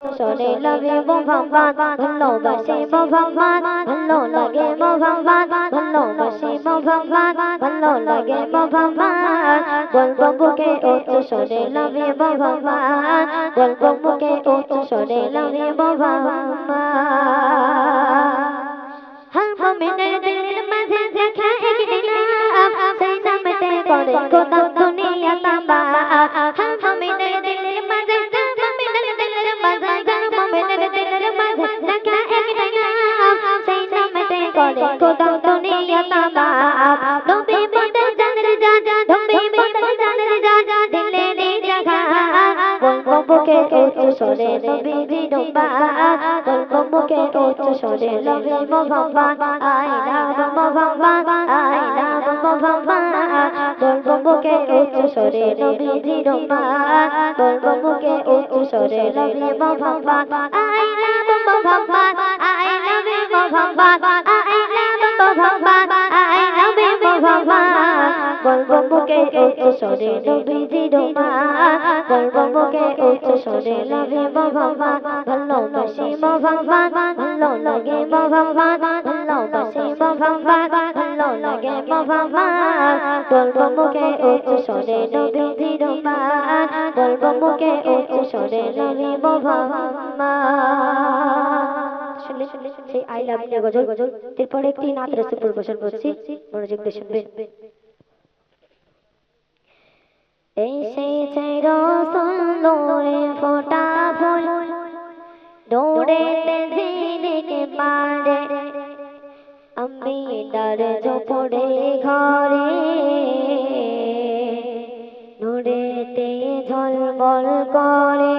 সরে লাগে মোহাম্মদ ভালোবাসি মোহাম্মদ ভালো লাগে মোহাম্মদ ভালোবাসি মোহাম্মদ ভালো লাগে মোহাম্মদ বলবো বুকে উচ্চ সরে লাগে মোহাম্মদ বলবো বুকে উচ্চ সরে লাগে মোহাম্মদ हर मोमिन दिल मज़े रखा एक इनाम से नमते करे खुदा दुनिया तबाह हर मोमिन दिल मज़े मोमिन दिल मज़े मोमिन दिल मज़े रखा एक इनाम से नमते करे खुदा दुनिया तबाह नबी बंदे जान जा नबी बंदे जान जा दिले नी जगह बोल बुके उच्च सरे नबी जी डुबा बोल बुके उच्च सरे नबी Muhammad I love Muhammad I love Muhammad बोल बुके उच्च सरे नबी जी डुबा बोल बुके उच्च सरे नबी Muhammad I love Muhammad I love Muhammad I love Muhammad I love Muhammad बोल बुके उच्च सरे नबी जी डुबा बोल बुके उच्च सरे नबी मोहम्मद ভালোবাসি মোহাম্মদ ভালো লাগে মোহাম্মদ ভালোবাসি মোহাম্মদ ভালো লাগে মোহাম্মদ বলবো মুখে উচ্চ স্বরে নবীজি রহমান বলবো মুখে উচ্চ স্বরে নবী মোহাম্মদ শুনলে সেই আই লাভ ইউ গজল এরপর একটি নাত রাসূল পরিবেশন করছি মনোযোগ দিয়ে শুনবেন এসেছে রাসূল নূরে ফোটা ফুল দৌড়েতে ঝিলিকে পারে আমি তার ঝোপড়ে ঘরে নূরেতে ঝলমল করে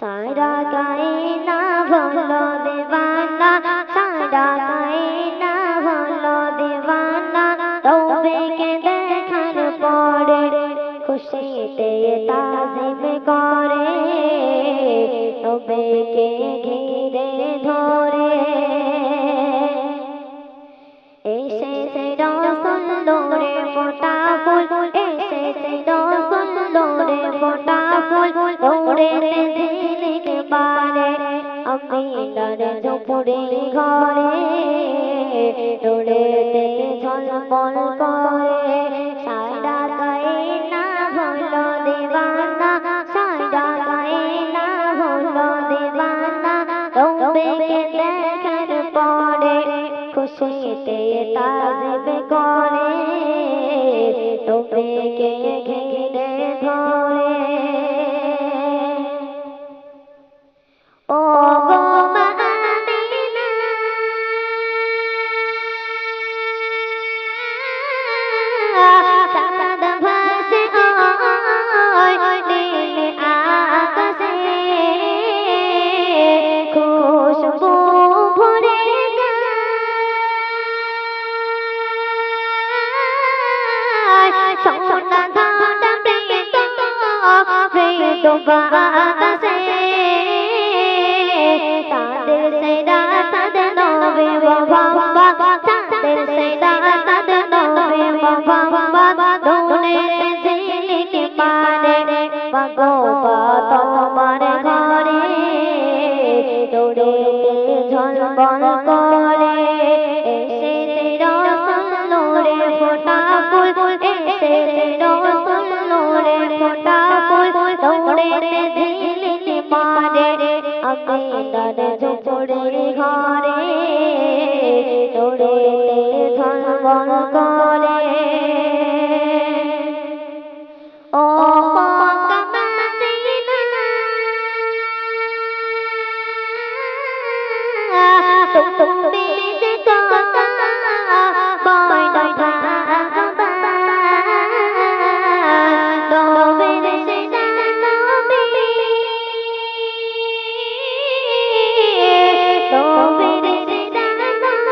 সারা গায়ে না ভালো দেওয়ানা সারা গায়ে না ভালো দেওয়ানা তবে কে দেখার পরে খুশিতে তাজিম করে তবে কে ঘিরে ধরে এসেছে রাসূল নূরে ফোটা ফুল এসেছে রাসূল নূরে ফোটা ফুল দৌড়েতে ঝিলিকে পারে আমি তার ঝোপড়ে ঘরে দৌড়েতে ঝলমল করে সারা গায়ে না ভালো দেওয়ানা সারা গায়ে না ভালো দেওয়ানা তবে কে দেখার পরে খুশিতে তাজিম করে তবে কে ঘিরে ধরে ও গো মদিনা চাঁদ ভাসে ওই নীল আকাশে খুশবু ভরে যায় সোনা ধারা প্রেত বাতাসে চাঁদের সেরা চাঁদ নবী মোহাম্মদ চাঁদের সেরা চাঁদ নবী মোহাম্মদ দৌড়েতে ঝিলিকে পারে ভগবত তোমার ঘরে দৌড়েতে ঝলমল করে এসেছে রাসূল নূরে ফোটা ফুল এসেছে রাসূল নূরে ফোটা ফুল দৌড়েতে ঝিলিকে পারে আমি তার ঝোপড়ে ঘরে দৌড়েতে ঝলমল করে ও মক্কা মদিনা তুমি যে কথা বয় নয় ভাগবা নবীর সেনা নবী নবীর সেনা নবী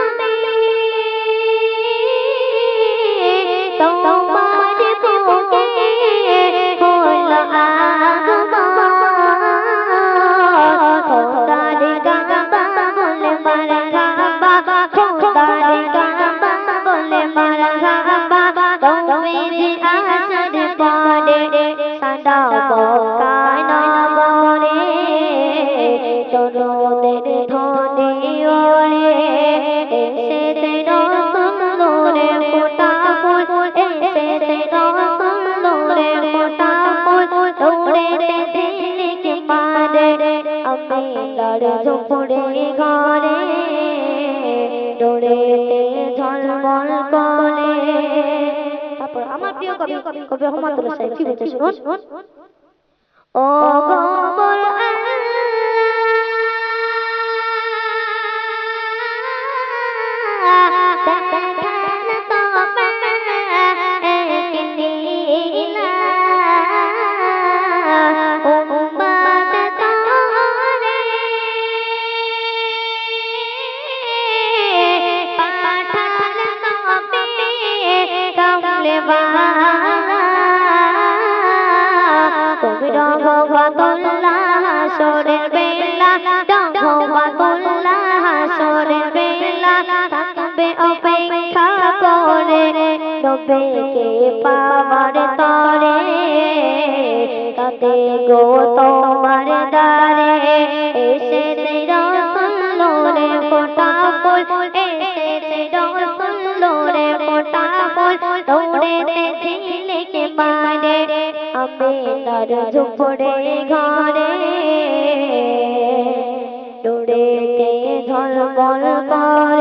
আমিনার ঝুপড়ে ঘরে দৌড়েতে ঝলমল করে। তারপর আমার প্রিয় কবি কবি রহমাতুল্লাহ সাহেব কি বলছে শুনুন। ও গোবর হাসরের বেলা রহমাতুল্লাহ হাসরের বেলা থাকবে অপেক্ষা করে নবীকে পাওয়ার তরে তাতে গো তোমার দ্বারে এসেছে রাসূল রে ফোঁটা ফুল এসেছে রাসূল রে ফোঁটা ফুল দৌড়েতে ঝিলিক মারে আমিনার ঝুপড়ে ঘরে দৌড়েতে ঝলমল করে।